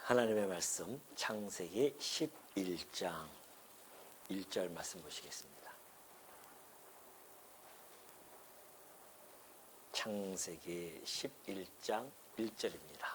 하나님의 말씀 창세기 11장 1절 말씀 보시겠습니다. 창세기 11장 1절입니다.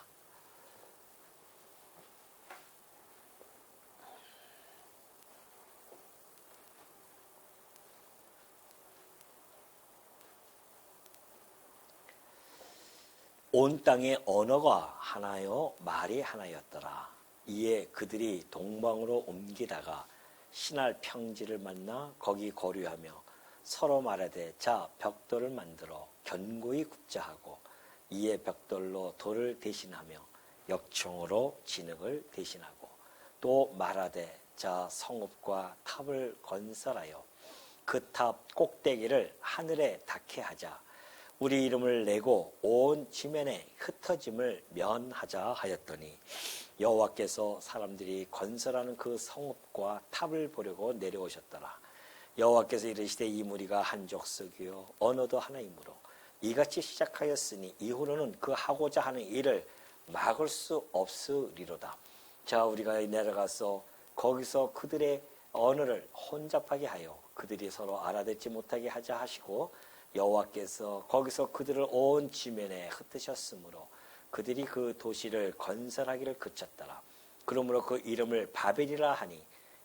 온 땅의 언어가 하나요 말이 하나였더라. 이에 그들이 동방으로 옮기다가 신할 평지를 만나 거기 거류하며 서로 말하되 자 벽돌을 만들어 견고히 굽자 하고 이에 벽돌로 돌을 대신하며 역청으로 진흙을 대신하고 또 말하되 자 성읍과 탑을 건설하여 그 탑 꼭대기를 하늘에 닿게 하자. 우리 이름을 내고 온 지면에 흩어짐을 면하자 하였더니 여호와께서 사람들이 건설하는 그 성읍과 탑을 보려고 내려오셨더라. 여호와께서 이르시되 이 무리가 한 족속이요 언어도 하나이므로 이같이 시작하였으니 이후로는 그 하고자 하는 일을 막을 수 없으리로다. 자 우리가 내려가서 거기서 그들의 언어를 혼잡하게 하여 그들이 서로 알아듣지 못하게 하자 하시고 여호와께서 거기서 그들을 온 지면에 흩으셨으므로 그들이 그 도시를 건설하기를 그쳤더라. 그러므로 그 이름을 바벨이라 하니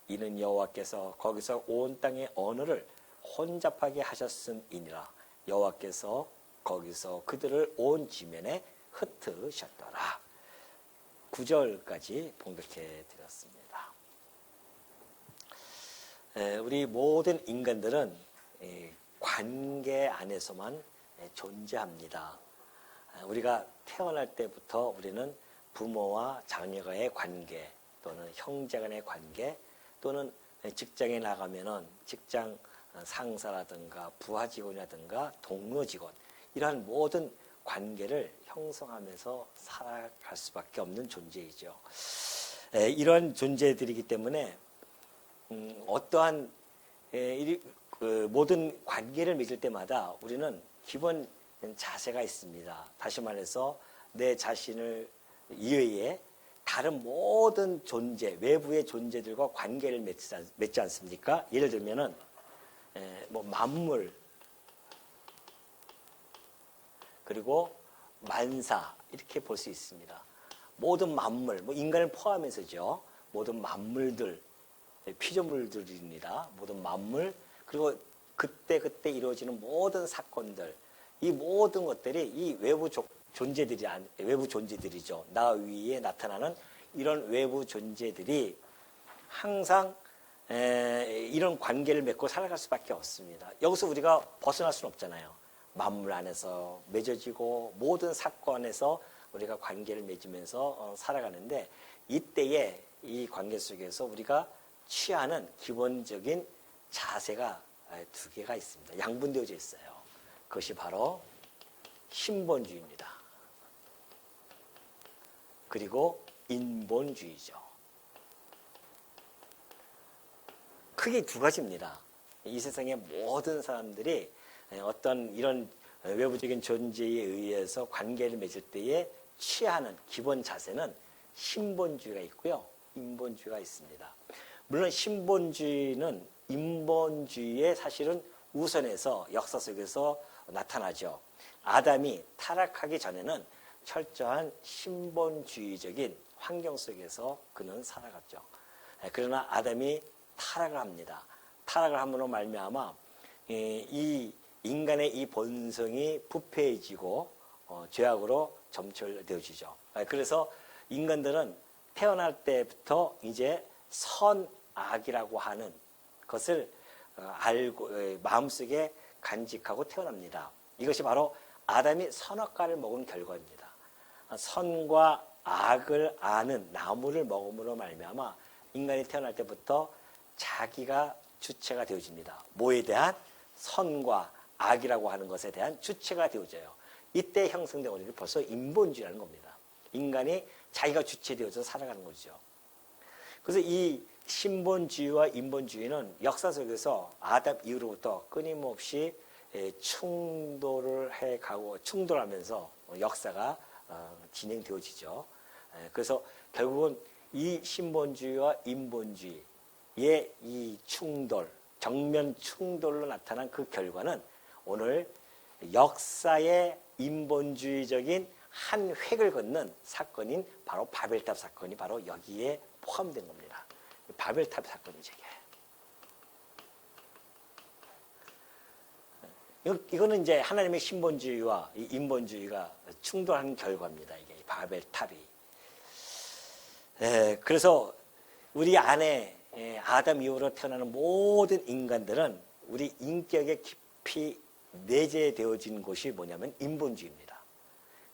이는 여호와께서 거기서 온 땅의 언어를 혼잡하게 하셨음이니라. 여호와께서 거기서 그들을 온 지면에 흩으셨더라. 9절까지 봉독해 드렸습니다. 우리 모든 인간들은 관계 안에서만 존재합니다. 우리가 태어날 때부터 우리는 부모와 자녀와의 관계 또는 형제 간의 관계 또는 직장에 나가면은 직장 상사라든가 부하 직원이라든가 동료 직원 이러한 모든 관계를 형성하면서 살아갈 수밖에 없는 존재이죠. 이러한 존재들이기 때문에 어떠한 모든 관계를 맺을 때마다 우리는 기본 자세가 있습니다. 다시 말해서 내 자신을 이외에 다른 모든 존재, 외부의 존재들과 관계를 맺지 않습니까? 예를 들면은 만물 그리고 만사 이렇게 볼 수 있습니다. 모든 만물, 인간을 포함해서죠. 모든 만물들, 피조물들입니다. 모든 만물 그리고 그때 이루어지는 모든 사건들, 이 모든 것들이 이 외부 존재들이죠. 나 위에 나타나는 이런 외부 존재들이 항상 이런 관계를 맺고 살아갈 수밖에 없습니다. 여기서 우리가 벗어날 수는 없잖아요. 만물 안에서 맺어지고 모든 사건에서 우리가 관계를 맺으면서 살아가는데 이때에 이 관계 속에서 우리가 취하는 기본적인 자세가 두 개가 있습니다. 양분되어져 있어요. 그것이 바로 신본주의입니다. 그리고 인본주의죠. 크게 두 가지입니다. 이 세상의 모든 사람들이 어떤 이런 외부적인 존재에 의해서 관계를 맺을 때에 취하는 기본 자세는 신본주의가 있고요. 인본주의가 있습니다. 물론 신본주의는 인본주의의 사실은 우선에서 역사 속에서 나타나죠. 아담이 타락하기 전에는 철저한 신본주의적인 환경 속에서 그는 살아갔죠. 그러나 아담이 타락을 합니다. 타락을 함으로 말미암아 이 인간의 이 본성이 부패해지고 죄악으로 점철되어지죠. 그래서 인간들은 태어날 때부터 이제 선악이라고 하는 것을 알고 마음속에 간직하고 태어납니다. 이것이 바로 아담이 선악과를 먹은 결과입니다. 선과 악을 아는 나무를 먹음으로 말미암아 인간이 태어날 때부터 자기가 주체가 되어집니다. 뭐에 대한? 선과 악이라고 하는 것에 대한 주체가 되어져요. 이때 형성된 원리를 벌써 인본주의라는 겁니다. 인간이 자기가 주체되어서 살아가는 거죠. 그래서 이 신본주의와 인본주의는 역사 속에서 아담 이후로부터 끊임없이 충돌을 해가고 충돌하면서 역사가 진행되어지죠. 그래서 결국은 이 신본주의와 인본주의의 이 충돌, 정면 충돌로 나타난 그 결과는 오늘 역사의 인본주의적인 한 획을 긋는 사건인 바로 바벨탑 사건이 바로 여기에 포함된 겁니다. 바벨탑 사건이죠. 이거는 이제 하나님의 신본주의와 인본주의가 충돌하는 결과입니다. 이게 바벨탑이. 그래서 우리 안에 아담 이후로 태어나는 모든 인간들은 우리 인격에 깊이 내재되어진 곳이 뭐냐면 인본주의입니다.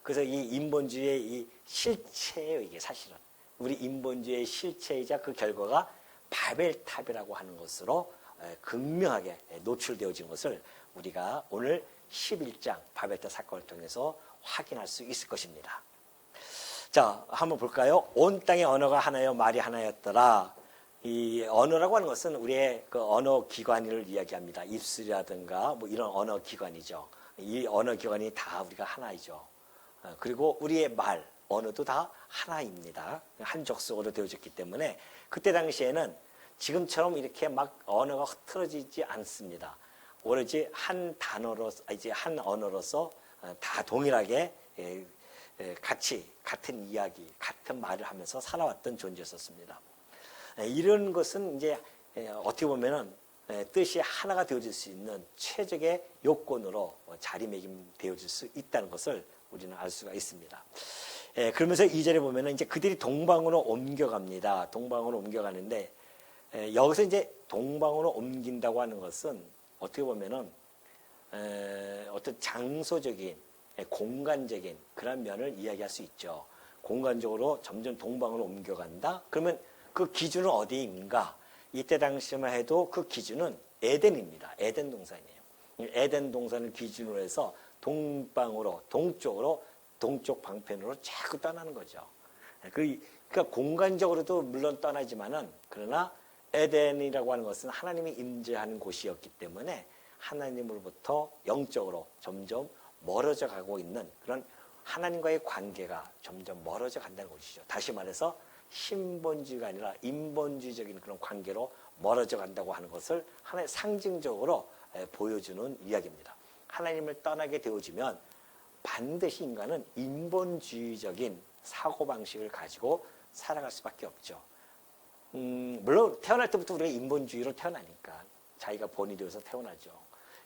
그래서 이 인본주의의 이 실체예요. 이게 사실은. 우리 인본주의의 실체이자 그 결과가 바벨탑이라고 하는 것으로 극명하게 노출되어진 것을 우리가 오늘 11장 바벨탑 사건을 통해서 확인할 수 있을 것입니다. 자, 한번 볼까요? 온 땅의 언어가 하나요, 말이 하나였더라. 이 언어라고 하는 것은 우리의 그 언어 기관을 이야기합니다. 입술이라든가 뭐 이런 언어 기관이죠. 이 언어 기관이 다 우리가 하나이죠. 그리고 우리의 말, 언어도 다 하나입니다. 한 족속으로 되어졌기 때문에 그때 당시에는 지금처럼 이렇게 막 언어가 흐트러지지 않습니다. 오로지 한 단어로서, 이제 한 언어로서 다 동일하게 같이 같은 이야기, 같은 말을 하면서 살아왔던 존재였었습니다. 이런 것은 이제 어떻게 보면은 뜻이 하나가 되어질 수 있는 최적의 요건으로 자리매김되어질 수 있다는 것을 우리는 알 수가 있습니다. 그러면서 2절에 보면은 이제 그들이 동방으로 옮겨갑니다. 동방으로 옮겨가는데 여기서 이제 동방으로 옮긴다고 하는 것은 어떻게 보면은 어떤 장소적인 공간적인 그런 면을 이야기할 수 있죠. 공간적으로 점점 동방으로 옮겨간다. 그러면 그 기준은 어디인가? 이때 당시만 해도 그 기준은 에덴입니다. 에덴 동산이에요. 에덴 동산을 기준으로 해서 동방으로, 동쪽으로, 동쪽 방편으로 자꾸 떠나는 거죠. 그러니까 공간적으로도 물론 떠나지만은 그러나 에덴이라고 하는 것은 하나님이 임재하는 곳이었기 때문에 하나님으로부터 영적으로 점점 멀어져 가고 있는 그런 하나님과의 관계가 점점 멀어져 간다는 것이죠. 다시 말해서 신본주의가 아니라 인본주의적인 그런 관계로 멀어져 간다고 하는 것을 하나의 상징적으로 보여주는 이야기입니다. 하나님을 떠나게 되어지면 반드시 인간은 인본주의적인 사고방식을 가지고 살아갈 수밖에 없죠. 물론 태어날 때부터 우리가 인본주의로 태어나니까 자기가 본이 되어서 태어나죠.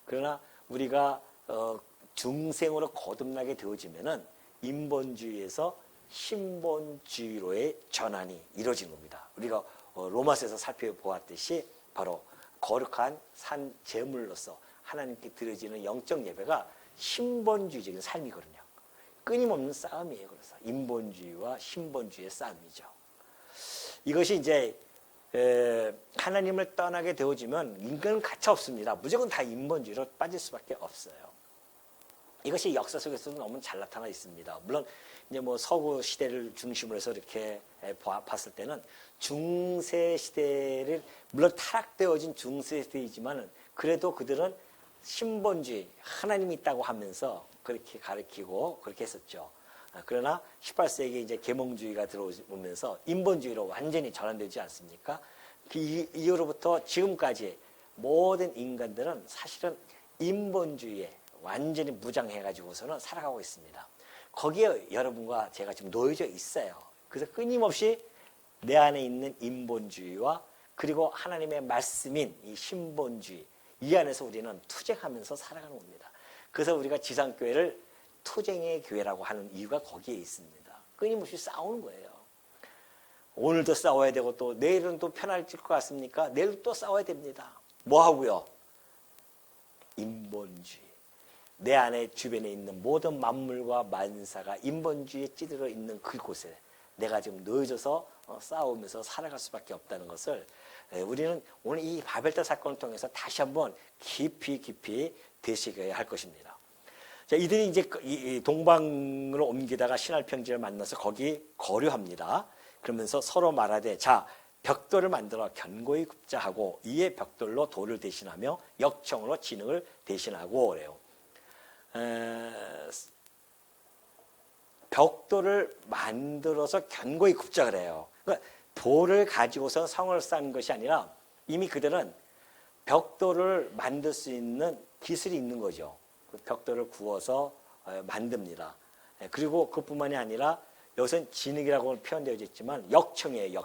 그러나 우리가 중생으로 거듭나게 되어지면은 인본주의에서 신본주의로의 전환이 이루어진 겁니다. 우리가 로마서에서 살펴보았듯이 바로 거룩한 산 제물로서 하나님께 드려지는 영적 예배가 신본주의적인 삶이거든요. 끊임없는 싸움이에요. 그래서 인본주의와 신본주의의 싸움이죠. 이것이 이제 하나님을 떠나게 되어지면 인간은 가차 없습니다. 무조건 다 인본주의로 빠질 수밖에 없어요. 이것이 역사 속에서도 너무 잘 나타나 있습니다. 물론 이제 뭐 서구 시대를 중심으로 해서 이렇게 봤을 때는 중세 시대를 물론 타락되어진 중세 시대이지만 그래도 그들은 신본주의 하나님이 있다고 하면서 그렇게 가르치고 그렇게 했었죠. 그러나 18세기에 이제 계몽주의가 들어오면서 인본주의로 완전히 전환되지 않습니까? 그 이후로부터 지금까지 모든 인간들은 사실은 인본주의에 완전히 무장해가지고서는 살아가고 있습니다. 거기에 여러분과 제가 지금 놓여져 있어요. 그래서 끊임없이 내 안에 있는 인본주의와 그리고 하나님의 말씀인 이 신본주의 이 안에서 우리는 투쟁하면서 살아가는 겁니다. 그래서 우리가 지상교회를 투쟁의 교회라고 하는 이유가 거기에 있습니다. 끊임없이 싸우는 거예요. 오늘도 싸워야 되고 또 내일은 또 편해질 것 같습니까? 내일도 또 싸워야 됩니다. 뭐 하고요? 인본주의. 내 안에 주변에 있는 모든 만물과 만사가 인본주의에 찌들어 있는 그곳에 내가 지금 놓여져서 싸우면서 살아갈 수밖에 없다는 것을 우리는 오늘 이 바벨탑 사건을 통해서 다시 한번 깊이 되새겨야 할 것입니다. 자, 이들이 이제 동방으로 옮기다가 신할 평지를 만나서 거기 거류합니다. 그러면서 서로 말하되 자 벽돌을 만들어 견고히 굽자하고 이에 벽돌로 돌을 대신하며 역청으로 진흙을 대신하고 그래요. 벽돌을 만들어서 견고히 굽자 해요. 그러니까 돌을 가지고서 성을 쌓는 것이 아니라 이미 그들은 벽돌을 만들 수 있는 기술이 있는 거죠. 벽돌을 구워서 만듭니다. 그리고 그뿐만이 아니라 여기서는 진흙이라고 표현되어 있지만 역청이에요.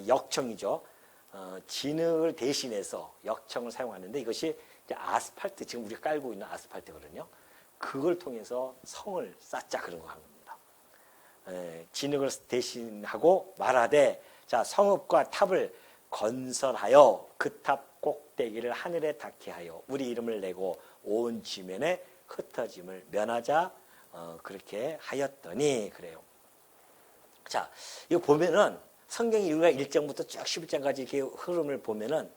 역청이죠. 진흙을 대신해서 역청을 사용하는데 이것이 이제 아스팔트, 지금 우리가 깔고 있는 아스팔트거든요. 그걸 통해서 성을 쌓자 그런 거 하는 겁니다. 진흙을 대신하고 말하되 자 성읍과 탑을 건설하여 그 탑 꼭대기를 하늘에 닿게 하여 우리 이름을 내고 온 지면에 흩어짐을 면하자 그렇게 하였더니 그래요. 자 이거 보면은 성경이 우리가 1장부터 쭉 11장까지 이렇게 흐름을 보면은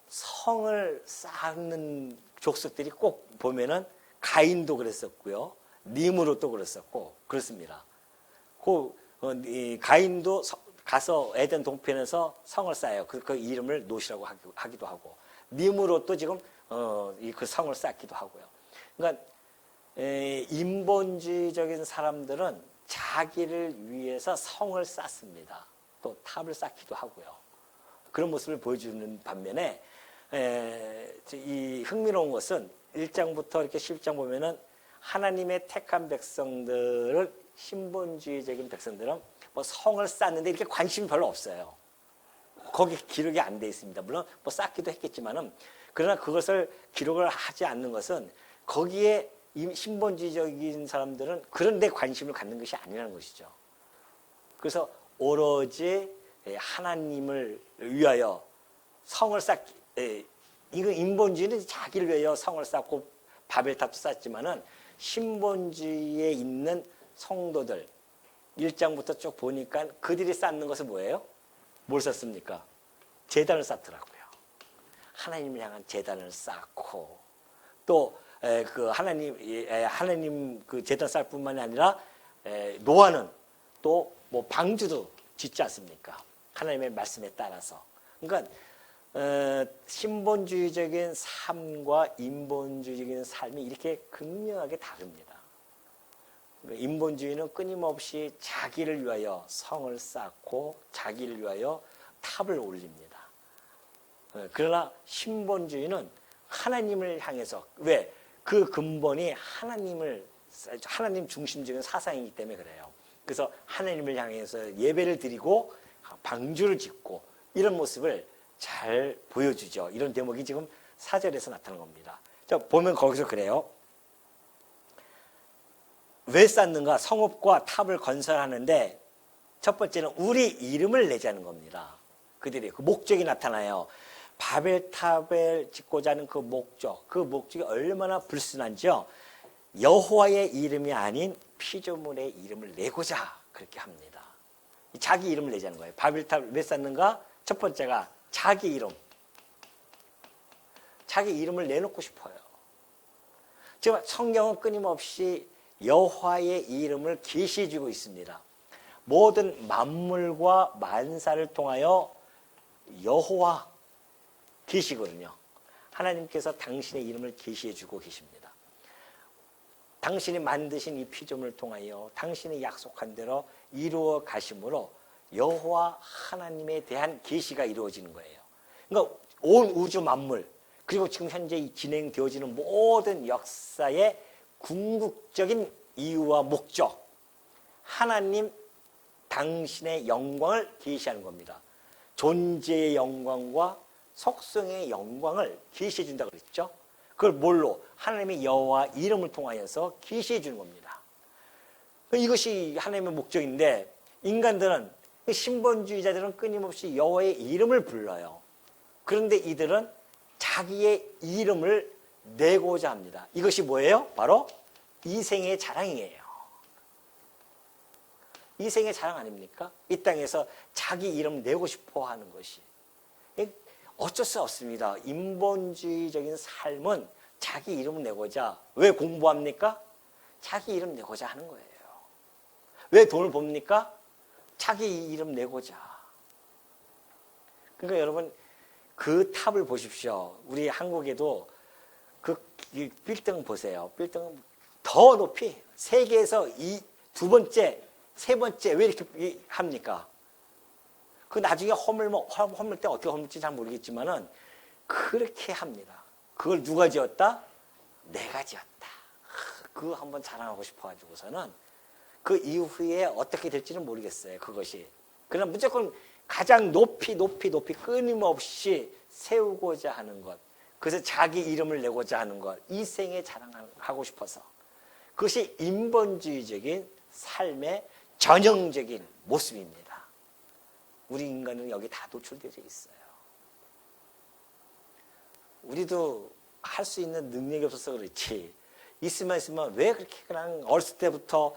성을 쌓는 족속들이 꼭 보면은 가인도 그랬었고요. 니므롯도 그랬었고 그렇습니다. 가인도 가서 에덴 동편에서 성을 쌓아요. 그 이름을 노시라고 하기도 하고 니므롯도 지금 그 성을 쌓기도 하고요. 그러니까 인본주의적인 사람들은 자기를 위해서 성을 쌓습니다. 또 탑을 쌓기도 하고요. 그런 모습을 보여주는 반면에 이 흥미로운 것은 1장부터 이렇게 11장 보면은 하나님의 택한 백성들을 신본주의적인 백성들은 뭐 성을 쌓는데 이렇게 관심이 별로 없어요. 거기 기록이 안 돼 있습니다. 물론 뭐 쌓기도 했겠지만은 그러나 그것을 기록을 하지 않는 것은 거기에 신본주의적인 사람들은 그런 데 관심을 갖는 것이 아니라는 것이죠. 그래서 오로지 하나님을 위하여 성을 쌓기, 이거 인본주의는 자기를 위하여 성을 쌓고 바벨탑도 쌓지만은 신본주의에 있는 성도들 1장부터 쭉 보니까 그들이 쌓는 것은 뭐예요? 뭘 쌓습니까? 제단을 쌓더라고요. 하나님을 향한 제단을 쌓고 또 그 하나님 그 제단 쌓을 뿐만이 아니라 노아는 또 뭐 방주도 짓지 않습니까? 하나님의 말씀에 따라서. 그러니까 신본주의적인 삶과 인본주의적인 삶이 이렇게 극명하게 다릅니다. 인본주의는 끊임없이 자기를 위하여 성을 쌓고 자기를 위하여 탑을 올립니다. 그러나 신본주의는 하나님을 향해서 왜? 그 근본이 하나님 중심적인 사상이기 때문에 그래요. 그래서 하나님을 향해서 예배를 드리고 방주를 짓고 이런 모습을 잘 보여주죠. 이런 대목이 지금 4절에서 나타난 겁니다. 자, 보면 거기서 그래요. 왜 쌓는가? 성읍과 탑을 건설하는데 첫 번째는 우리 이름을 내자는 겁니다. 그들이 그 목적이 나타나요. 바벨탑을 짓고자 하는 그 목적이 얼마나 불순한지요. 여호와의 이름이 아닌 피조물의 이름을 내고자 그렇게 합니다. 자기 이름을 내자는 거예요. 바벨탑을 왜 쌓는가? 첫 번째가 자기 이름. 자기 이름을 내놓고 싶어요. 지금 성경은 끊임없이 여호와의 이름을 계시해 주고 있습니다. 모든 만물과 만사를 통하여 여호와 계시거든요. 하나님께서 당신의 이름을 계시해 주고 계십니다. 당신이 만드신 이 피조물을 통하여 당신이 약속한 대로 이루어 가심으로 여호와 하나님에 대한 계시가 이루어지는 거예요. 그러니까 온 우주 만물 그리고 지금 현재 진행되어지는 모든 역사의 궁극적인 이유와 목적, 하나님 당신의 영광을 계시하는 겁니다. 존재의 영광과 속성의 영광을 계시해 준다 그랬죠. 그걸 뭘로? 하나님의 여호와 이름을 통하여서 계시해 주는 겁니다. 이것이 하나님의 목적인데 인간들은 신본주의자들은 끊임없이 여호와의 이름을 불러요. 그런데 이들은 자기의 이름을 내고자 합니다. 이것이 뭐예요? 바로 이생의 자랑이에요. 이생의 자랑 아닙니까? 이 땅에서 자기 이름 내고 싶어 하는 것이. 어쩔 수 없습니다. 인본주의적인 삶은 자기 이름을 내고자. 왜 공부합니까? 자기 이름 내고자 하는 거예요. 왜 돈을 법니까? 자기 이름 내고자. 그러니까 여러분 그 탑을 보십시오. 우리 한국에도 그 빌딩 보세요. 빌딩 더 높이 세계에서 두 번째, 세 번째 왜 이렇게 합니까? 그 나중에 허물 때 어떻게 허물지 잘 모르겠지만은 그렇게 합니다. 그걸 누가 지었다? 내가 지었다. 그거 한번 자랑하고 싶어가지고서는 그 이후에 어떻게 될지는 모르겠어요. 그것이. 그러나 무조건 가장 높이 끊임없이 세우고자 하는 것. 그래서 자기 이름을 내고자 하는 것. 이 생에 자랑하고 싶어서. 그것이 인본주의적인 삶의 전형적인 모습입니다. 우리 인간은 여기 다 노출되어 있어요. 우리도 할 수 있는 능력이 없어서 그렇지. 있으면 왜 그렇게 그냥 어렸을 때부터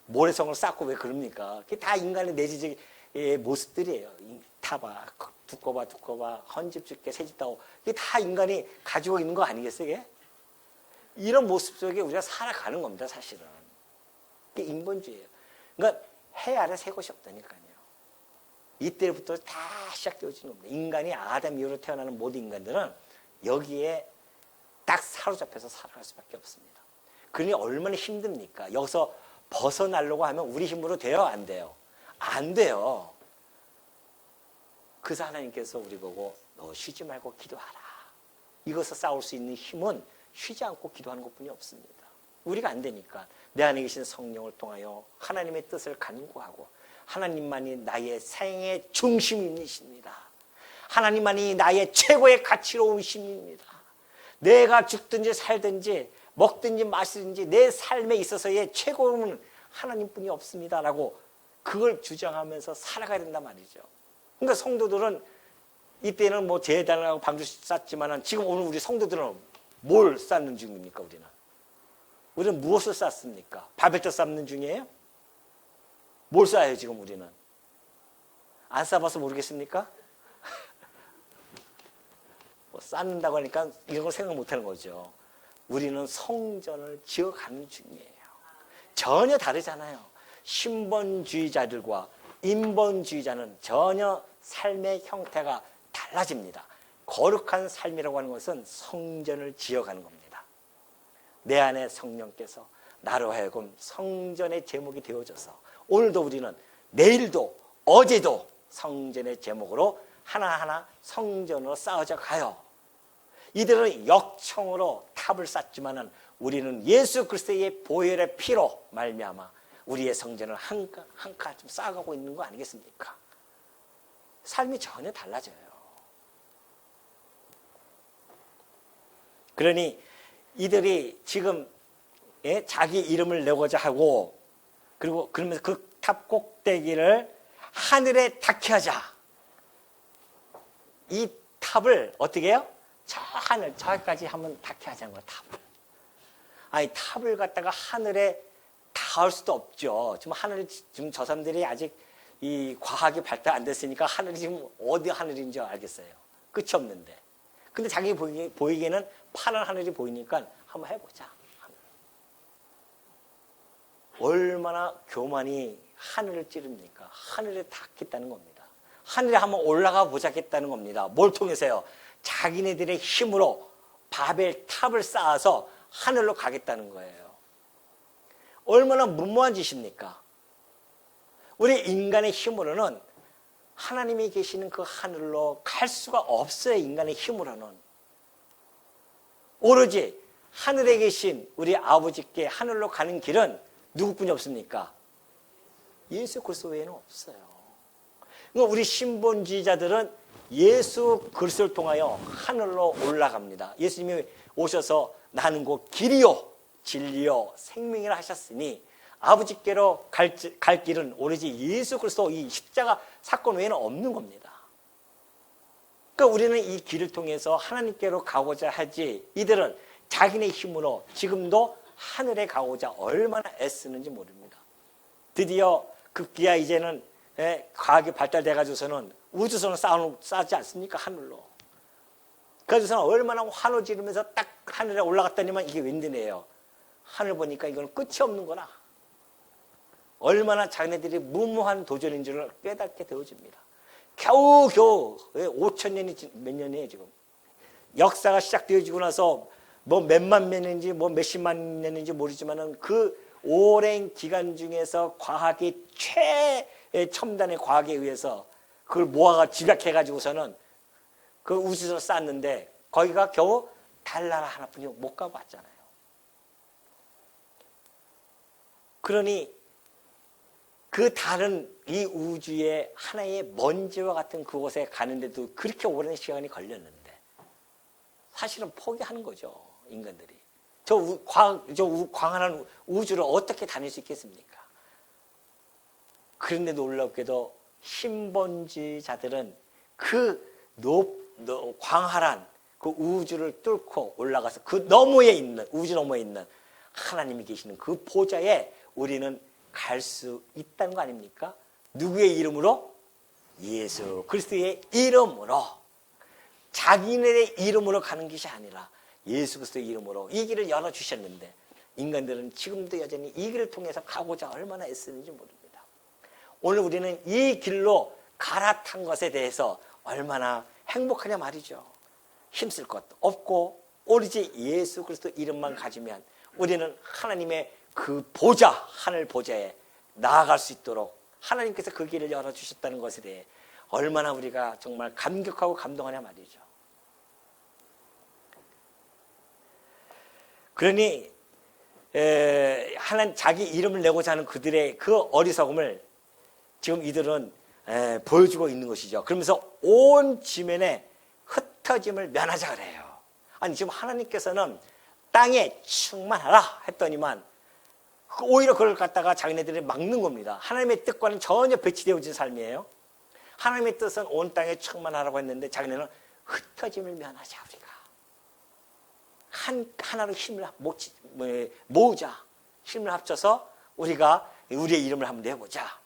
모래성을 쌓고 왜 그럽니까? 그게 다 인간의 내재적인 모습들이에요. 타봐, 두꺼봐, 헌집 줄게, 새집 따오. 이게 다 인간이 가지고 있는 거 아니겠어요? 이게? 이런 모습 속에 우리가 살아가는 겁니다, 사실은. 이게 인본주의예요. 그러니까 해 아래 새 곳이 없다니까요. 이때부터 다 시작되어지는 겁니다. 인간이 아담 이후로 태어나는 모든 인간들은 여기에 딱 사로잡혀서 살아갈 수밖에 없습니다. 그러니 얼마나 힘듭니까? 여기서 벗어나려고 하면 우리 힘으로 돼요? 안 돼요? 안 돼요. 그래서 하나님께서 우리 보고 너 쉬지 말고 기도하라. 이것을 싸울 수 있는 힘은 쉬지 않고 기도하는 것뿐이 없습니다. 우리가 안 되니까 내 안에 계신 성령을 통하여 하나님의 뜻을 간구하고 하나님만이 나의 생의 중심이십니다. 하나님만이 나의 최고의 가치로운 힘입니다. 내가 죽든지 살든지 먹든지 마시든지 내 삶에 있어서의 최고는 하나님뿐이 없습니다라고 그걸 주장하면서 살아가야 된단 말이죠. 그러니까 성도들은 이때는 뭐 제단을 하고 방주 쌓지만은 지금 오늘 우리 성도들은 뭘 쌓는 중입니까? 우리는 무엇을 쌓습니까? 바벨탑 쌓는 중이에요? 뭘 쌓아요 지금 우리는? 안 쌓아봐서 모르겠습니까? 뭐 쌓는다고 하니까 이런 걸 생각 못하는 거죠. 우리는 성전을 지어가는 중이에요. 전혀 다르잖아요. 신본주의자들과 인본주의자는 전혀 삶의 형태가 달라집니다. 거룩한 삶이라고 하는 것은 성전을 지어가는 겁니다. 내 안에 성령께서 나로 하여금 성전의 제목이 되어져서 오늘도 우리는 내일도 어제도 성전의 제목으로 하나하나 성전으로 쌓아져 가요. 이들은 역청으로 탑을 쌓지만은 우리는 예수 그리스도의 보혈의 피로 말미암아 우리의 성전을 한 칸 좀 쌓아가고 있는 거 아니겠습니까? 삶이 전혀 달라져요. 그러니 이들이 지금 자기 이름을 내고자 하고 그리고 그러면서 그 탑 꼭대기를 하늘에 닿게 하자. 이 탑을 어떻게 해요? 저 하늘, 저기까지 한번 닿게 하자는 거예요, 탑을. 아니, 탑을 갖다가 하늘에 닿을 수도 없죠. 지금 저 사람들이 아직 이 과학이 발달 안 됐으니까 하늘이 지금 어디 하늘인지 알겠어요. 끝이 없는데. 근데 자기 보이기에는 파란 하늘이 보이니까 한번 해보자. 얼마나 교만이 하늘을 찌릅니까? 하늘에 닿겠다는 겁니다. 하늘에 한번 올라가 보자겠다는 겁니다. 뭘 통해서요? 자기네들의 힘으로 바벨 탑을 쌓아서 하늘로 가겠다는 거예요. 얼마나 무모한 짓입니까? 우리 인간의 힘으로는 하나님이 계시는 그 하늘로 갈 수가 없어요. 인간의 힘으로는. 오로지 하늘에 계신 우리 아버지께 하늘로 가는 길은 누구뿐이 없습니까? 예수 그리스도 외에는 없어요. 그러니까 우리 신본주의자들은 예수 그리스도를 통하여 하늘로 올라갑니다. 예수님이 오셔서 나는 곧 길이요 진리요 생명이라 하셨으니 아버지께로 갈 길은 오로지 예수 그리스도 이 십자가 사건 외에는 없는 겁니다. 그러니까 우리는 이 길을 통해서 하나님께로 가고자 하지 이들은 자기네 힘으로 지금도 하늘에 가고자 얼마나 애쓰는지 모릅니다. 드디어 급기야 이제는 과학이 발달돼가지고서는 우주선을 쌓지 않습니까? 하늘로. 그래서는 얼마나 환호 지르면서 딱 하늘에 올라갔다니만 이게 웬일이에요. 하늘 보니까 이건 끝이 없는 거라. 얼마나 자기네들이 무모한 도전인 줄을 깨닫게 되어집니다. 겨우겨우 5,000년이 몇 년이에요 지금. 역사가 시작되어지고 나서 뭐 몇만 년인지 뭐 몇십만 년인지 모르지만은 그 오랜 기간 중에서 과학이 최첨단의 과학에 의해서 그걸 모아가 집약해가지고서는 그 우주선을 쐈는데 거기가 겨우 달 나라 하나뿐이 못 가봤잖아요. 그러니 그 달은 이 우주의 하나의 먼지와 같은 그곳에 가는데도 그렇게 오랜 시간이 걸렸는데 사실은 포기하는 거죠, 인간들이. 저 광활한 우주를 어떻게 다닐 수 있겠습니까? 그런데 놀랍게도 신본주의자들은 그 광활한 그 우주를 뚫고 올라가서 그 너머에 있는, 우주 너머에 있는 하나님이 계시는 그 보좌에 우리는 갈 수 있다는 거 아닙니까? 누구의 이름으로? 예수 그리스도의 이름으로. 자기네의 이름으로 가는 것이 아니라 예수 그리스도의 이름으로 이 길을 열어주셨는데 인간들은 지금도 여전히 이 길을 통해서 가고자 얼마나 애쓰는지 모릅니다. 오늘 우리는 이 길로 갈아탄 것에 대해서 얼마나 행복하냐 말이죠. 힘쓸 것도 없고 오로지 예수 그리스도 이름만 가지면 우리는 하나님의 그 보좌, 하늘 보좌에 나아갈 수 있도록 하나님께서 그 길을 열어주셨다는 것에 대해 얼마나 우리가 정말 감격하고 감동하냐 말이죠. 그러니 하나님 자기 이름을 내고자 하는 그들의 그 어리석음을 지금 이들은 보여주고 있는 것이죠. 그러면서 온 지면에 흩어짐을 면하자 그래요. 아니 지금 하나님께서는 땅에 충만하라 했더니만 오히려 그걸 갖다가 자기네들이 막는 겁니다. 하나님의 뜻과는 전혀 배치되어진 삶이에요. 하나님의 뜻은 온 땅에 충만하라고 했는데 자기네는 흩어짐을 면하자 우리가. 하나로 힘을 모으자. 힘을 합쳐서 우리가 우리의 이름을 한번 내보자.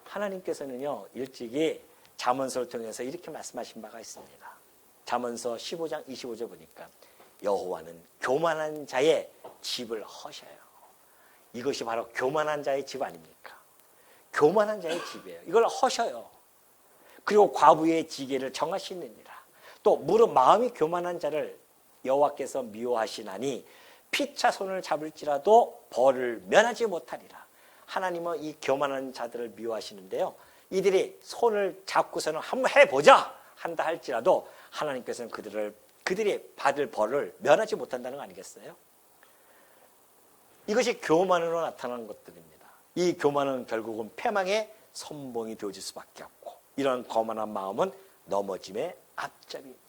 하나님께서는요 일찍이 잠언서를 통해서 이렇게 말씀하신 바가 있습니다. 잠언서 15장 25절 보니까 여호와는 교만한 자의 집을 허셔요. 이것이 바로 교만한 자의 집 아닙니까? 교만한 자의 집이에요. 이걸 허셔요. 그리고 과부의 지게를 정하시느니라. 또 무릇 마음이 교만한 자를 여호와께서 미워하시나니 피차 손을 잡을지라도 벌을 면하지 못하리라. 하나님은 이 교만한 자들을 미워하시는데요. 이들이 손을 잡고서는 한번 해보자 한다 할지라도 하나님께서는 그들이 받을 벌을 면하지 못한다는 거 아니겠어요? 이것이 교만으로 나타나는 것들입니다. 이 교만은 결국은 패망의 선봉이 되어질 수밖에 없고 이런 거만한 마음은 넘어짐의 앞잡이입니다.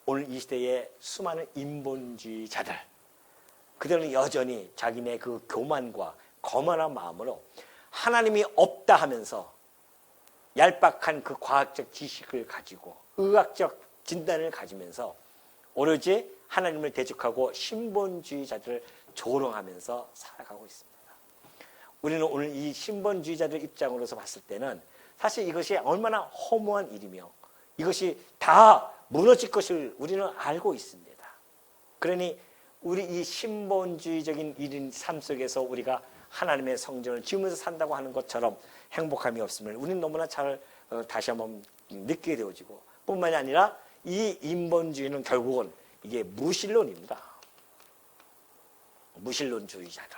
오늘 이 시대의 수많은 인본주의자들 그들은 여전히 자기네 그 교만과 거만한 마음으로 하나님이 없다 하면서 얄팍한 그 과학적 지식을 가지고 의학적 진단을 가지면서 오로지 하나님을 대적하고 신본주의자들을 조롱하면서 살아가고 있습니다. 우리는 오늘 이 신본주의자들 입장으로서 봤을 때는 사실 이것이 얼마나 허무한 일이며 이것이 다 무너질 것을 우리는 알고 있습니다. 그러니 우리 이 신본주의적인 일인 삶 속에서 우리가 하나님의 성전을 지으면서 산다고 하는 것처럼 행복함이 없음을 우리는 너무나 잘 다시 한번 느끼게 되어지고 뿐만이 아니라 이 인본주의는 결국은 이게 무신론입니다. 무신론주의자들.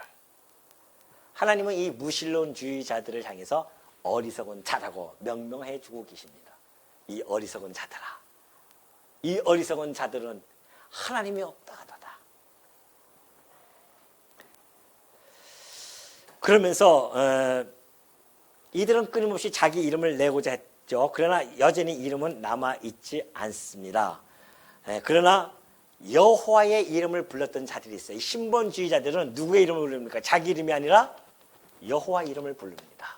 하나님은 이 무신론주의자들을 향해서 어리석은 자라고 명명해 주고 계십니다. 이 어리석은 자들아. 이 어리석은 자들은 하나님이 없다 하도다. 그러면서 이들은 끊임없이 자기 이름을 내고자 했죠. 그러나 여전히 이름은 남아있지 않습니다. 그러나 여호와의 이름을 불렀던 자들이 있어요. 이 신본주의자들은 누구의 이름을 부릅니까? 자기 이름이 아니라 여호와 이름을 부릅니다.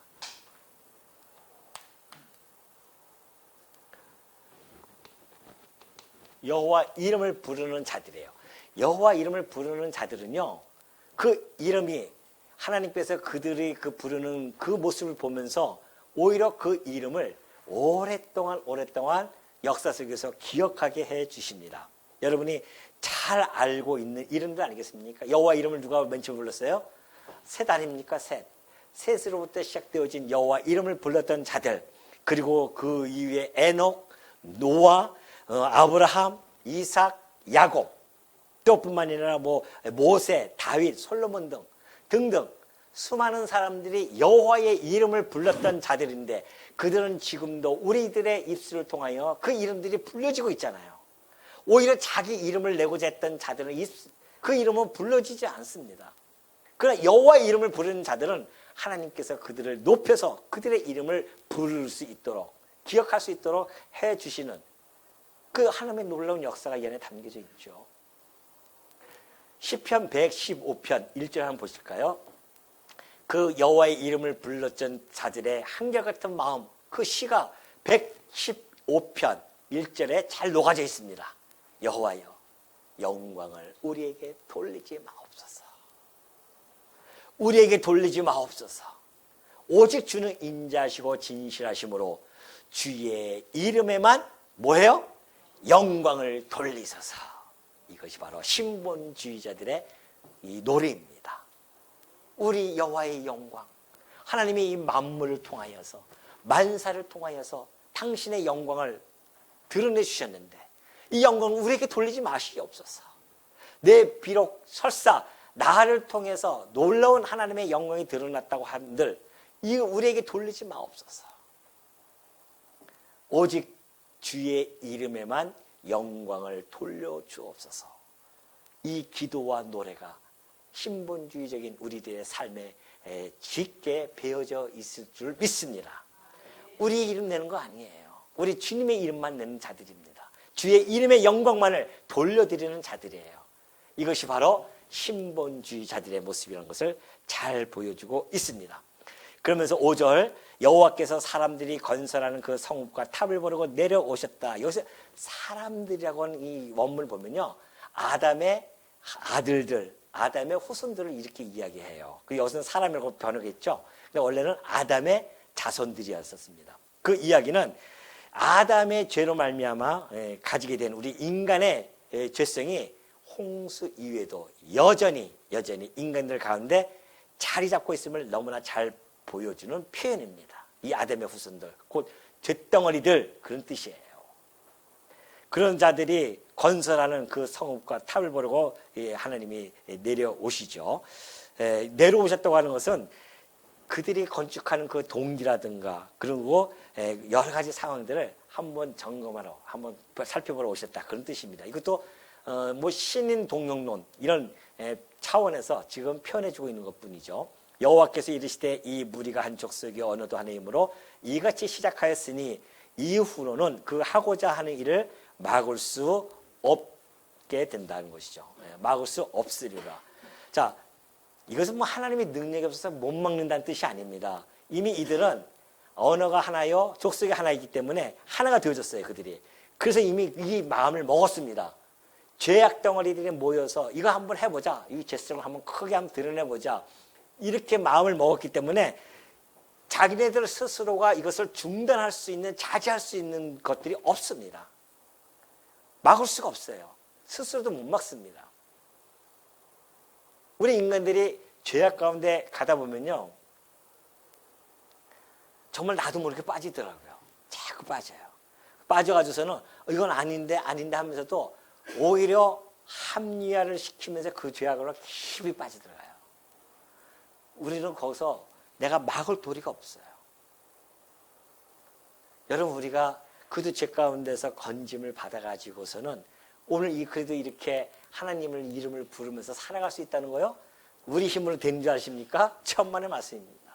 여호와 이름을 부르는 자들이에요. 여호와 이름을 부르는 자들은요. 그 이름이 하나님께서 그들이 그 부르는 그 모습을 보면서 오히려 그 이름을 오랫동안 역사 속에서 기억하게 해 주십니다. 여러분이 잘 알고 있는 이름들 아니겠습니까? 여호와 이름을 누가 맨 처음 불렀어요? 셋 아닙니까? 셋으로부터 시작되어진 여호와 이름을 불렀던 자들, 그리고 그 이후에 에녹, 노아, 아브라함, 이삭, 야곱, 또뿐만 아니라 뭐 모세, 다윗, 솔로몬 등등 수많은 사람들이 여호와의 이름을 불렀던 자들인데 그들은 지금도 우리들의 입술을 통하여 그 이름들이 불려지고 있잖아요. 오히려 자기 이름을 내고자 했던 자들은 그 이름은 불려지지 않습니다. 그러나 여호와의 이름을 부르는 자들은 하나님께서 그들을 높여서 그들의 이름을 부를 수 있도록 기억할 수 있도록 해주시는 그 하나님의 놀라운 역사가 이 안에 담겨져 있죠. 시편 115편 1절 한번 보실까요? 그 여호와의 이름을 불렀던 자들의 한결같은 마음, 그 시가 115편 1절에 잘 녹아져 있습니다. 여호와여, 영광을 우리에게 돌리지 마옵소서. 우리에게 돌리지 마옵소서. 오직 주는 인자하시고 진실하심으로 주의 이름에만 뭐해요? 영광을 돌리소서. 이것이 바로 신본주의자들의 이 노래입니다. 우리 여호와의 영광, 하나님의 이 만물을 통하여서 만사를 통하여서 당신의 영광을 드러내 주셨는데 이 영광을 우리에게 돌리지 마시옵소서. 내 비록 설사 나를 통해서 놀라운 하나님의 영광이 드러났다고 한들 이 우리에게 돌리지 마옵소서. 오직 주의 이름에만 영광을 돌려주옵소서. 이 기도와 노래가 신본주의적인 우리들의 삶에 짙게 배어져 있을 줄 믿습니다. 우리 이름 내는 거 아니에요. 우리 주님의 이름만 내는 자들입니다. 주의 이름의 영광만을 돌려드리는 자들이에요. 이것이 바로 신본주의자들의 모습이라는 것을 잘 보여주고 있습니다. 그러면서 5절 여호와께서 사람들이 건설하는 그 성읍과 탑을 보려고 내려오셨다. 여기서 사람들이라고 하는 이 원문을 보면요, 아담의 아들들, 아담의 후손들을 이렇게 이야기해요. 그 여기서는 사람이라고 번역했죠. 근데 원래는 아담의 자손들이었었습니다. 그 이야기는 아담의 죄로 말미암아 가지게 된 우리 인간의 죄성이 홍수 이후에도 여전히 인간들 가운데 자리 잡고 있음을 너무나 잘 보여주는 표현입니다. 이 아담의 후손들, 곧 죄덩어리들, 그런 뜻이에요. 그런 자들이 건설하는 그 성읍과 탑을 보려고 하나님이 내려오시죠. 내려오셨다고 하는 것은 그들이 건축하는 그 동기라든가 그리고 여러 가지 상황들을 한번 점검하러, 한번 살펴보러 오셨다, 그런 뜻입니다. 이것도 뭐 신인 동영론 이런 차원에서 지금 표현해주고 있는 것뿐이죠. 여호와께서 이르시되 이 무리가 한 족속이 언어도 하나이므로 이같이 시작하였으니 이후로는 그 하고자 하는 일을 막을 수 없게 된다는 것이죠. 막을 수 없으리라. 자, 이것은 뭐 하나님의 능력이 없어서 못 막는다는 뜻이 아닙니다. 이미 이들은 언어가 하나요, 족속이 하나이기 때문에 하나가 되어졌어요, 그들이. 그래서 이미 이 마음을 먹었습니다. 죄악 덩어리들이 모여서 이거 한번 해보자, 이 죄성을 한번 크게 한번 드러내보자, 이렇게 마음을 먹었기 때문에 자기네들 스스로가 이것을 중단할 수 있는, 자제할 수 있는 것들이 없습니다. 막을 수가 없어요. 스스로도 못 막습니다. 우리 인간들이 죄악 가운데 가다 보면요, 정말 나도 모르게 빠지더라고요. 자꾸 빠져요. 빠져가지고서는 이건 아닌데 하면서도 오히려 합리화를 시키면서 그 죄악으로 깊이 빠지들어가요. 우리는 거기서 내가 막을 도리가 없어요. 여러분, 우리가 그도 죄 가운데서 건짐을 받아가지고서는 오늘 그래도 이렇게 하나님을 이름을 부르면서 살아갈 수 있다는 거요? 우리 힘으로 된 줄 아십니까? 천만의 말씀입니다.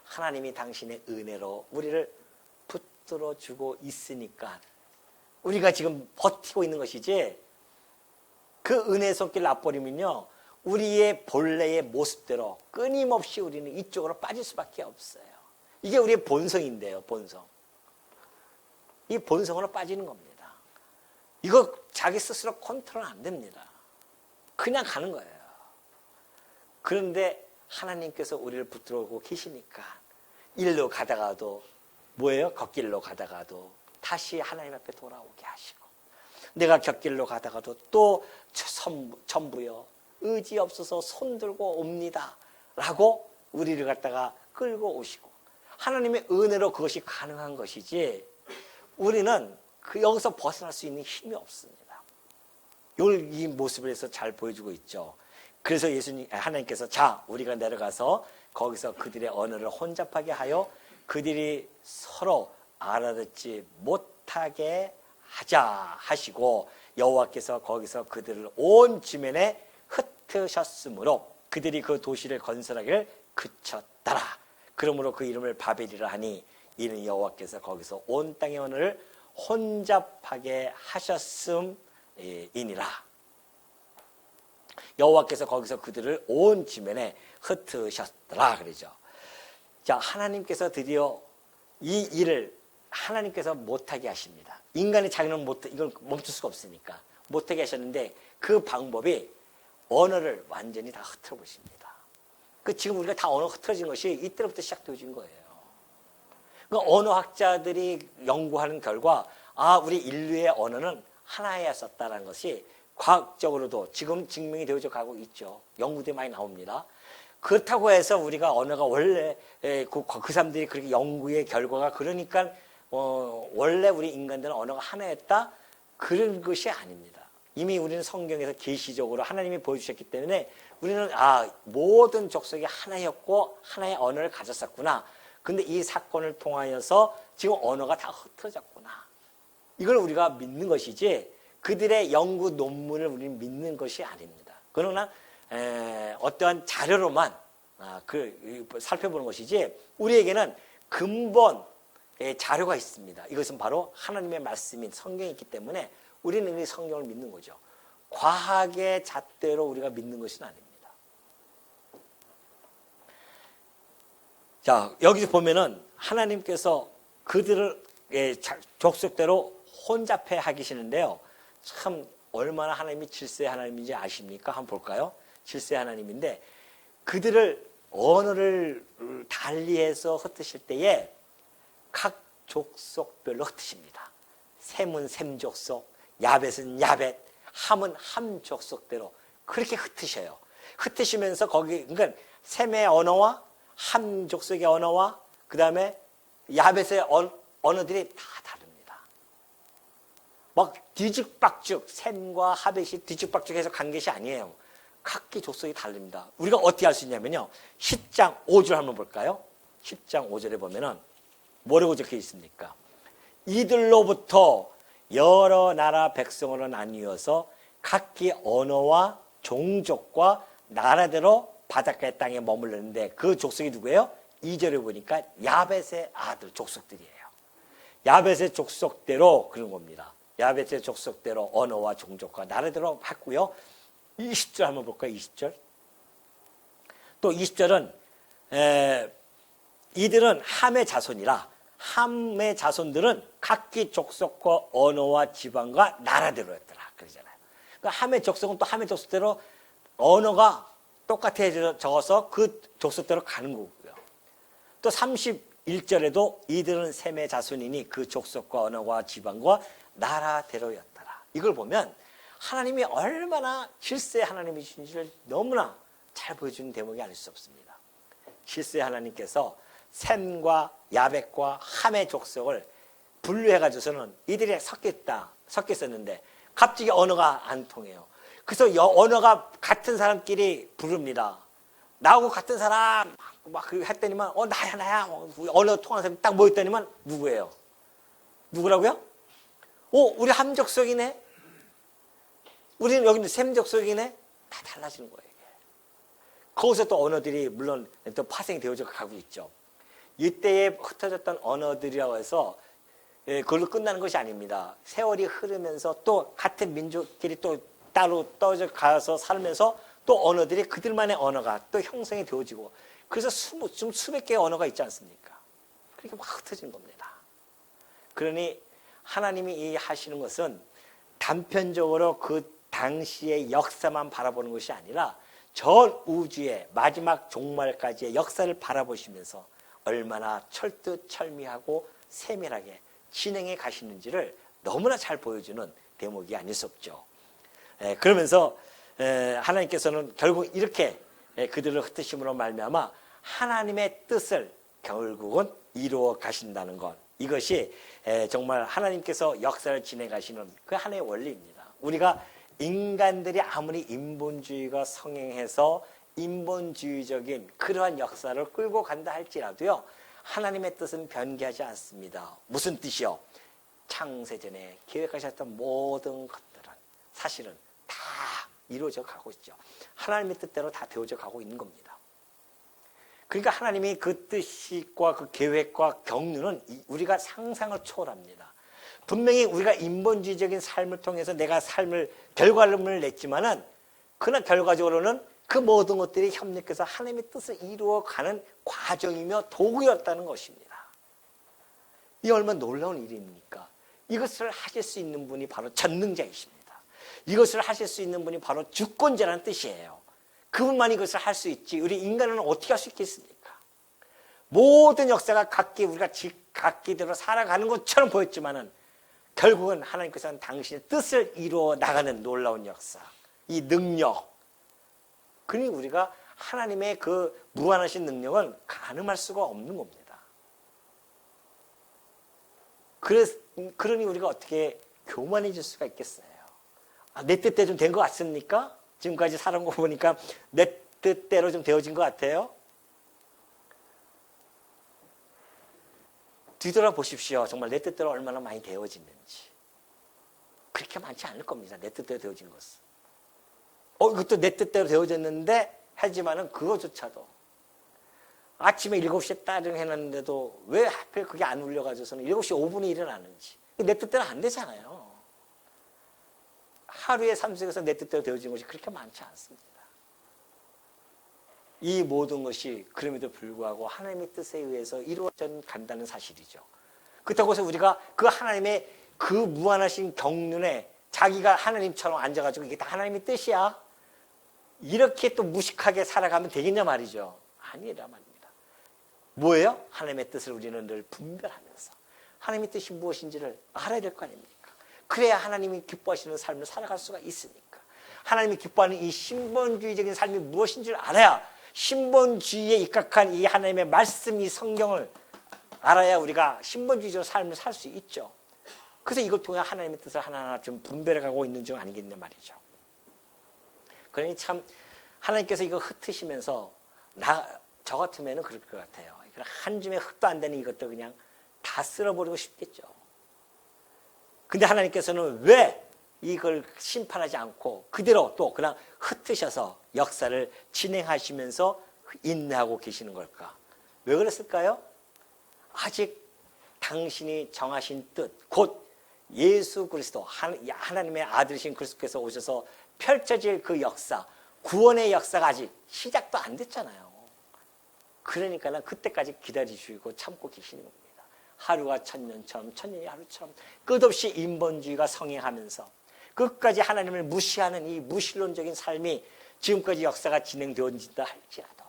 하나님이 당신의 은혜로 우리를 붙들어 주고 있으니까 우리가 지금 버티고 있는 것이지, 그 은혜의 손길 놔버리면요, 우리의 본래의 모습대로 끊임없이 우리는 이쪽으로 빠질 수밖에 없어요. 이게 우리의 본성인데요, 본성. 이 본성으로 빠지는 겁니다. 이거 자기 스스로 컨트롤 안 됩니다. 그냥 가는 거예요. 그런데 하나님께서 우리를 붙들고 계시니까 일로 가다가도 뭐예요? 걷길로 가다가도 다시 하나님 앞에 돌아오게 하시고, 내가 곁길로 가다가도 또 전부여 의지 없어서 손들고 옵니다 라고 우리를 갖다가 끌고 오시고, 하나님의 은혜로 그것이 가능한 것이지 우리는 여기서 벗어날 수 있는 힘이 없습니다. 이걸 이 모습에서 잘 보여주고 있죠. 그래서 하나님께서 자, 우리가 내려가서 거기서 그들의 언어를 혼잡하게 하여 그들이 서로 알아듣지 못하게 하자 하시고, 여호와께서 거기서 그들을 온 지면에 흩으셨으므로 그들이 그 도시를 건설하기를 그쳤더라. 그러므로 그 이름을 바벨이라 하니 이는 여호와께서 거기서 온 땅의 언어를 혼잡하게 하셨음이니라. 여호와께서 거기서 그들을 온 지면에 흩으셨더라 그러죠. 자, 하나님께서 드디어 이 일을 하나님께서 못하게 하십니다. 인간의 자기는 이걸 멈출 수가 없으니까 못하게 하셨는데, 그 방법이 언어를 완전히 다 흩어 보십니다. 지금 우리가 다 언어 흩어진 것이 이때부터 시작되어진 거예요. 그러니까 언어학자들이 연구하는 결과, 우리 인류의 언어는 하나였었다는 것이 과학적으로도 지금 증명이 되어져 가고 있죠. 연구들이 많이 나옵니다. 그렇다고 해서 우리가 언어가 원래 그 사람들이 그렇게 연구의 결과가 그러니까 원래 우리 인간들은 언어가 하나였다, 그런 것이 아닙니다. 이미 우리는 성경에서 계시적으로 하나님이 보여주셨기 때문에 우리는 모든 족속이 하나였고 하나의 언어를 가졌었구나. 근데 이 사건을 통하여서 지금 언어가 다 흩어졌구나. 이걸 우리가 믿는 것이지 그들의 연구 논문을 우리는 믿는 것이 아닙니다. 그러나 어떠한 자료로만 살펴보는 것이지, 우리에게는 근본 자료가 있습니다. 이것은 바로 하나님의 말씀인 성경이 있기 때문에 우리는 이 성경을 믿는 거죠. 과학의 잣대로 우리가 믿는 것은 아닙니다. 자, 여기서 보면은 하나님께서 그들을 족속대로 혼잡해 하시는데요. 참 얼마나 하나님이 질서의 하나님인지 아십니까? 한번 볼까요? 질서의 하나님인데, 그들을 언어를 달리해서 흩으실 때에 각 족속별로 흩으십니다. 셈은 셈 족속, 야벳은 야벳, 함은 함 족속대로 그렇게 흩으셔요. 흩으시면서 그러니까 셈의 언어와 함 족속의 언어와 그 다음에 야벳의 언어들이 다 다릅니다. 막 뒤죽박죽, 셈과 하벳이 뒤죽박죽해서 간 것이 아니에요. 각기 족속이 다릅니다. 우리가 어떻게 할 수 있냐면요, 10장 5절 한번 볼까요? 10장 5절에 보면은 뭐라고 적혀 있습니까? 이들로부터 여러 나라 백성으로 나뉘어서 각기 언어와 종족과 나라대로 바닷가의 땅에 머물렀는데, 그 족속이 누구예요? 2절에 보니까 야벳의 아들 족속들이에요. 야벳의 족속대로 그런 겁니다. 야벳의 족속대로 언어와 종족과 나라대로 했고요. 20절 한번 볼까요? 20절. 또 20절은 이들은 함의 자손이라, 함의 자손들은 각기 족속과 언어와 지방과 나라대로였더라 그러잖아요. 그러니까 함의 족속은 또 함의 족속대로 언어가 똑같아 적어서 그 족속대로 가는 거고요. 또 31절에도 이들은 셈의 자손이니 그 족속과 언어와 지방과 나라대로였더라. 이걸 보면 하나님이 얼마나 질서의 하나님이신지를 너무나 잘 보여주는 대목이 아닐 수 없습니다. 질서의 하나님께서 셈과 야벳과 함의 족속을 분류해가지고서는 이들이 섞였었는데 갑자기 언어가 안 통해요. 그래서 언어가 같은 사람끼리 부릅니다. 나하고 같은 사람 막 했더니만 나야 언어 통하는 사람이 딱 모였더니만 누구예요? 누구라고요? 우리 함족속이네. 우리는 여기는 셈족속이네. 다 달라지는 거예요. 거기서 또 언어들이 물론 또 파생이 되어져 가고 있죠. 이때에 흩어졌던 언어들이라고 해서 그걸로 끝나는 것이 아닙니다. 세월이 흐르면서 또 같은 민족끼리 또 따로 떨어져 가서 살면서 또 언어들이 그들만의 언어가 또 형성이 되어지고, 그래서 좀 수백 개의 언어가 있지 않습니까? 그렇게 막 흩어진 겁니다. 그러니 하나님이 이 하시는 것은 단편적으로 그 당시의 역사만 바라보는 것이 아니라 전 우주의 마지막 종말까지의 역사를 바라보시면서 얼마나 철두철미하고 세밀하게 진행해 가시는지를 너무나 잘 보여주는 대목이 아닐 수 없죠. 그러면서 하나님께서는 결국 이렇게 그들을 흩으심으로 말미암아 하나님의 뜻을 결국은 이루어 가신다는 것, 이것이 정말 하나님께서 역사를 진행하시는 그 하나의 원리입니다. 우리가 인간들이 아무리 인본주의가 성행해서 인본주의적인 그러한 역사를 끌고 간다 할지라도요, 하나님의 뜻은 변개하지 않습니다. 무슨 뜻이요? 창세전에 계획하셨던 모든 것들은 사실은 다 이루어져 가고 있죠. 하나님의 뜻대로 다 되어져 가고 있는 겁니다. 그러니까 하나님이 그 뜻과 그 계획과 경륜은 우리가 상상을 초월합니다. 분명히 우리가 인본주의적인 삶을 통해서 내가 삶을 결과물을 냈지만은 그러나 결과적으로는 그 모든 것들이 협력해서 하나님의 뜻을 이루어가는 과정이며 도구였다는 것입니다. 이 얼마나 놀라운 일입니까? 이것을 하실 수 있는 분이 바로 전능자이십니다. 이것을 하실 수 있는 분이 바로 주권자라는 뜻이에요. 그분만이 이것을 할 수 있지 우리 인간은 어떻게 할 수 있겠습니까? 모든 역사가 각기 우리가 각기대로 살아가는 것처럼 보였지만은 결국은 하나님께서는 당신의 뜻을 이루어 나가는 놀라운 역사, 이 능력. 그러니 우리가 하나님의 그 무한하신 능력은 가늠할 수가 없는 겁니다. 그러니 우리가 어떻게 교만해질 수가 있겠어요? 내 뜻대로 좀 된 것 같습니까? 지금까지 살아온 거 보니까 내 뜻대로 좀 되어진 것 같아요? 뒤돌아보십시오. 정말 내 뜻대로 얼마나 많이 되어지는지. 그렇게 많지 않을 겁니다. 내 뜻대로 되어진 것은. 이것도 내 뜻대로 되어졌는데 하지만은 그거조차도 아침에 7시에 따릉 해놨는데도 왜 하필 그게 안 울려가지고서는 7시 5분에 일어나는지. 내 뜻대로 안 되잖아요. 하루의 삶 속에서 내 뜻대로 되어진 것이 그렇게 많지 않습니다. 이 모든 것이 그럼에도 불구하고 하나님의 뜻에 의해서 이루어져 간다는 사실이죠. 그렇다고 해서 우리가 그 하나님의 그 무한하신 경륜에 자기가 하나님처럼 앉아가지고 이게 다 하나님의 뜻이야, 이렇게 또 무식하게 살아가면 되겠냐 말이죠. 아니라 말입니다. 뭐예요? 하나님의 뜻을 우리는 늘 분별하면서 하나님의 뜻이 무엇인지를 알아야 될 거 아닙니까? 그래야 하나님이 기뻐하시는 삶을 살아갈 수가 있으니까. 하나님이 기뻐하는 이 신본주의적인 삶이 무엇인지를 알아야, 신본주의에 입각한 이 하나님의 말씀, 이 성경을 알아야 우리가 신본주의적인 삶을 살 수 있죠. 그래서 이걸 통해 하나님의 뜻을 하나하나 좀 분별해가고 있는 중 아니겠냐 말이죠. 그러니 참 하나님께서 이거 흩으시면서 저 같으면 그럴 것 같아요. 한 줌의 흙도 안 되는 이것도 그냥 다 쓸어버리고 싶겠죠. 근데 하나님께서는 왜 이걸 심판하지 않고 그대로 또 그냥 흩으셔서 역사를 진행하시면서 인내하고 계시는 걸까? 왜 그랬을까요? 아직 당신이 정하신 뜻, 곧 예수 그리스도, 하나님의 아들이신 그리스도께서 오셔서 펼쳐질 그 역사, 구원의 역사가 아직 시작도 안 됐잖아요. 그러니까 그때까지 기다리시고 참고 계시는 겁니다. 하루가 천년처럼, 천년이 하루처럼 끝없이 인본주의가 성행하면서 끝까지 하나님을 무시하는 이 무신론적인 삶이 지금까지 역사가 진행되어진다 할지라도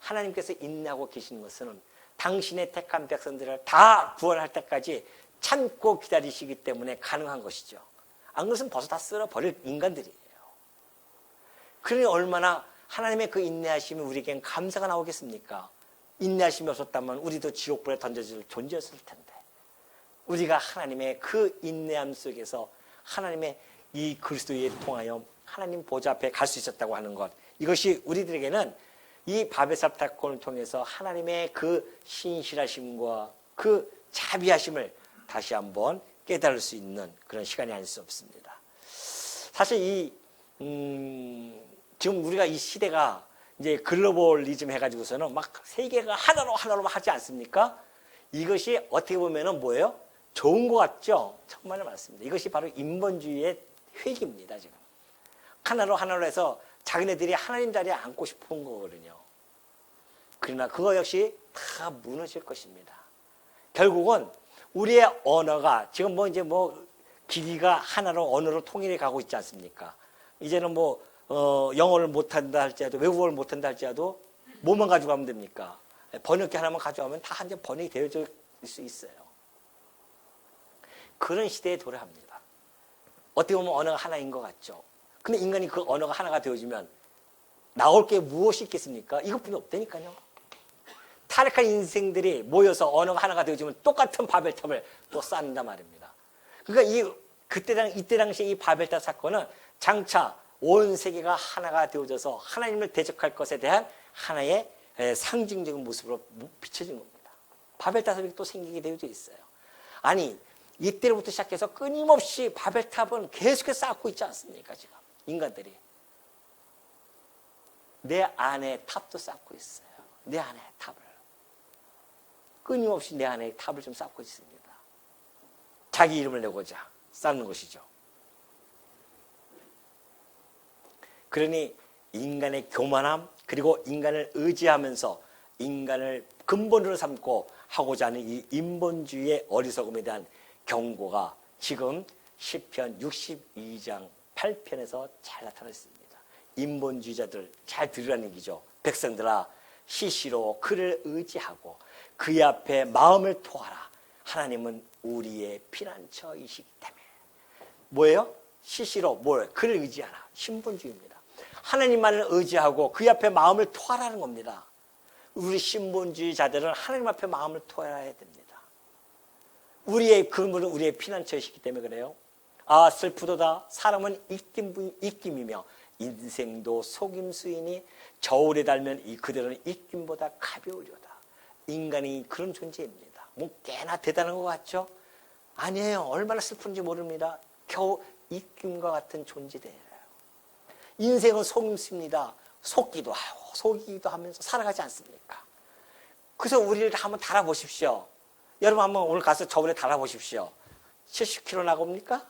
하나님께서 인내하고 계시는 것은 당신의 택한 백성들을 다 구원할 때까지 참고 기다리시기 때문에 가능한 것이죠. 안 그것은 벌써 다 쓸어버릴 인간들이에요. 그러니 얼마나 하나님의 그 인내하심이 우리에겐 감사가 나오겠습니까? 인내하심이 없었다면 우리도 지옥불에 던져질 존재였을 텐데, 우리가 하나님의 그 인내함 속에서 하나님의 이 그리스도에 통하여 하나님 보좌 앞에 갈 수 있었다고 하는 것, 이것이 우리들에게는 이 바벨탑 사건을 통해서 하나님의 그 신실하심과 그 자비하심을 다시 한번 깨달을 수 있는 그런 시간이 아닐 수 없습니다. 사실 지금 우리가 이 시대가 이제 글로벌리즘 해가지고서는 막 세계가 하나로 하지 않습니까? 이것이 어떻게 보면은 뭐예요? 좋은 것 같죠? 정말 맞습니다. 이것이 바로 인본주의의 회기입니다, 지금. 하나로 해서 자기네들이 하나님 자리에 앉고 싶은 거거든요. 그러나 그거 역시 다 무너질 것입니다. 결국은 우리의 언어가 지금 기기가 하나로 언어로 통일해 가고 있지 않습니까? 이제는 영어를 못한다 할지라도, 외국어를 못한다 할지라도 뭐만 가져가면 됩니까? 번역기 하나만 가져가면 다 한 장 번역이 되어질 수 있어요. 그런 시대에 도래합니다. 어떻게 보면 언어가 하나인 것 같죠. 근데 인간이 그 언어가 하나가 되어지면 나올 게 무엇이 있겠습니까? 이것뿐이 없다니까요. 타락한 인생들이 모여서 언어가 하나가 되어지면 똑같은 바벨탑을 또 쌓는단 말입니다. 그러니까 이때 당시에 이 바벨탑 사건은 장차 온 세계가 하나가 되어져서 하나님을 대적할 것에 대한 하나의 상징적인 모습으로 비춰진 겁니다. 바벨탑이 또 생기게 되어져 있어요. 아니, 이때로부터 시작해서 끊임없이 바벨탑은 계속해서 쌓고 있지 않습니까? 지금 인간들이 내 안에 탑도 쌓고 있어요. 내 안에 탑을 끊임없이 내 안에 탑을 좀 쌓고 있습니다. 자기 이름을 내고자 쌓는 것이죠. 그러니 인간의 교만함, 그리고 인간을 의지하면서 인간을 근본으로 삼고 하고자 하는 이 인본주의의 어리석음에 대한 경고가 지금 시편 62장 8편에서 잘 나타나 있습니다. 인본주의자들 잘 들으라는 얘기죠. 백성들아, 시시로 그를 의지하고 그의 앞에 마음을 토하라. 하나님은 우리의 피난처이시기 때문에. 뭐예요? 시시로 뭘? 그를 의지하라. 신본주의입니다. 하나님만을 의지하고 그의 앞에 마음을 토하라는 겁니다. 우리 신본주의자들은 하나님 앞에 마음을 토해야 됩니다. 우리의 그분은 우리의 피난처이시기 때문에 그래요. 아, 슬프도다. 사람은 입김이며 인생도 속임수이니 저울에 달면 이 그들은 입김보다 가벼우려다. 인간이 그런 존재입니다. 뭐 꽤나 대단한 것 같죠? 아니에요. 얼마나 슬픈지 모릅니다. 겨우 입김과 같은 존재예요. 인생은 속임수입니다. 속기도 하고 속이기도 하면서 살아가지 않습니까? 그래서 우리를 한번 달아보십시오. 여러분 한번 오늘 가서 저울에 달아보십시오. 70kg 나갑니까?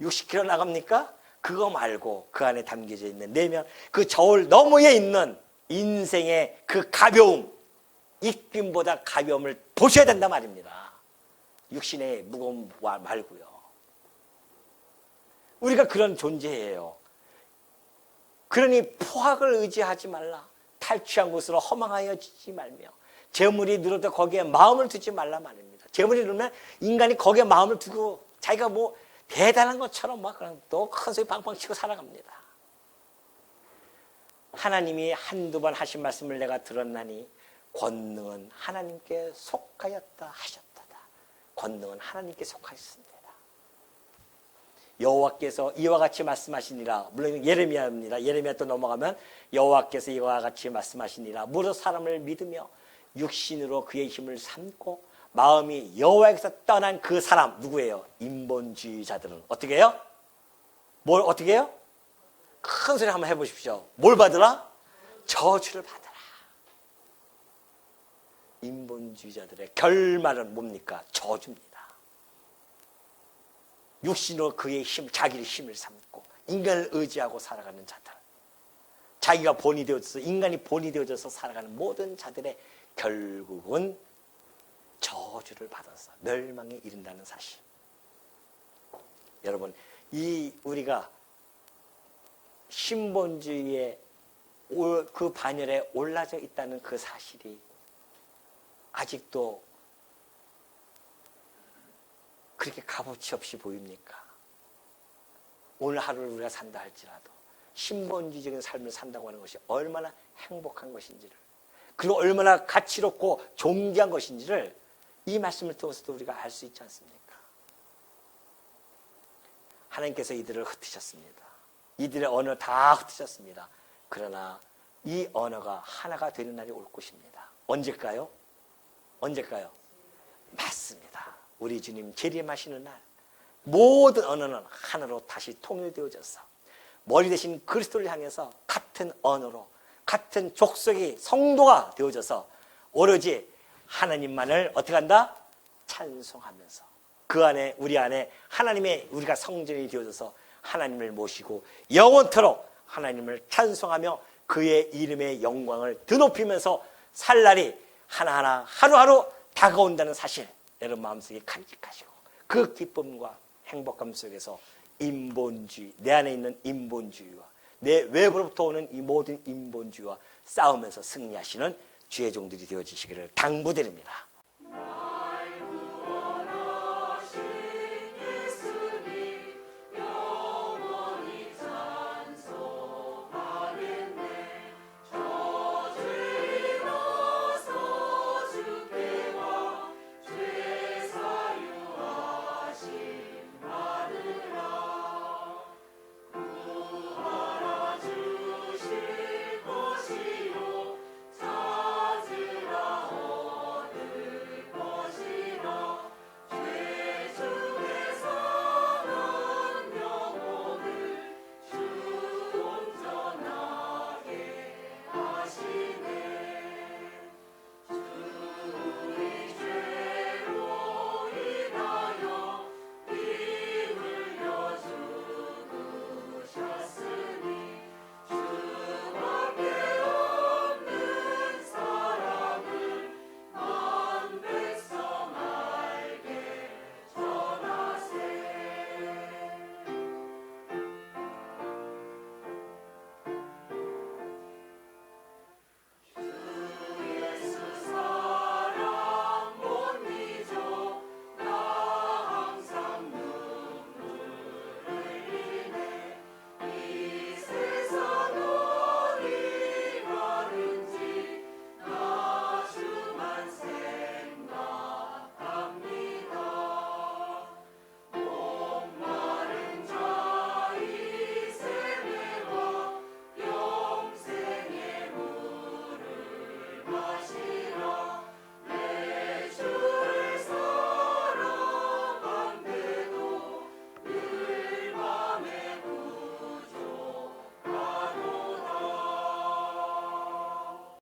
60kg 나갑니까? 그거 말고 그 안에 담겨져 있는 내면 그 저울 너머에 있는 인생의 그 가벼움, 입김보다 가벼움을 보셔야 된단 말입니다. 육신의 무거움 말고요. 우리가 그런 존재예요. 그러니 포악을 의지하지 말라. 탈취한 곳으로 허망하여지지 말며 재물이 늘어도 거기에 마음을 두지 말라 말입니다. 재물이 늘면 인간이 거기에 마음을 두고 자기가 뭐 대단한 것처럼 막 그냥 또 큰 소리 빵빵 치고 살아갑니다. 하나님이 한두 번 하신 말씀을 내가 들었나니 권능은 하나님께 속하였다 하셨다. 권능은 하나님께 속하였습니다. 여호와께서 이와 같이 말씀하시니라. 물론 예레미야입니다. 예레미야 또 넘어가면 여호와께서 이와 같이 말씀하시니라. 무릇 사람을 믿으며 육신으로 그의 힘을 삼고 마음이 여호와에게서 떠난 그 사람 누구예요? 인본주의자들은 어떻게 해요? 뭘 어떻게 해요? 큰 소리 한번 해보십시오. 뭘 받으라? 저주를 받으라. 인본주의자들의 결말은 뭡니까? 저주입니다. 육신으로 그의 힘, 자기의 힘을 삼고 인간을 의지하고 살아가는 자들, 자기가 본이 되어져서 인간이 본이 되어져서 살아가는 모든 자들의 결국은 저주를 받아서 멸망에 이른다는 사실. 여러분, 이 우리가 신본주의의 그 반열에 올라져 있다는 그 사실이 아직도 그렇게 값어치 없이 보입니까? 오늘 하루를 우리가 산다 할지라도 신본주의적인 삶을 산다고 하는 것이 얼마나 행복한 것인지를, 그리고 얼마나 가치롭고 존귀한 것인지를 이 말씀을 통해서도 우리가 알 수 있지 않습니까? 하나님께서 이들을 흩으셨습니다. 이들의 언어 다 흩으셨습니다. 그러나 이 언어가 하나가 되는 날이 올 것입니다. 언제일까요? 언제일까요? 맞습니다. 우리 주님 재림하시는 날 모든 언어는 하나로 다시 통일되어져서 머리 대신 그리스도를 향해서 같은 언어로 같은 족속의 성도가 되어져서 오로지 하나님만을 어떻게 한다? 찬송하면서 그 안에 우리 안에 하나님의 우리가 성전이 되어져서 하나님을 모시고 영원토록 하나님을 찬송하며 그의 이름의 영광을 드높이면서 살 날이 하나하나 하루하루 다가온다는 사실 여러분 마음속에 간직하시고 그 기쁨과 행복감 속에서 인본주의, 내 안에 있는 인본주의와 내 외부로부터 오는 이 모든 인본주의와 싸우면서 승리하시는 주의 종들이 되어지시기를 당부드립니다.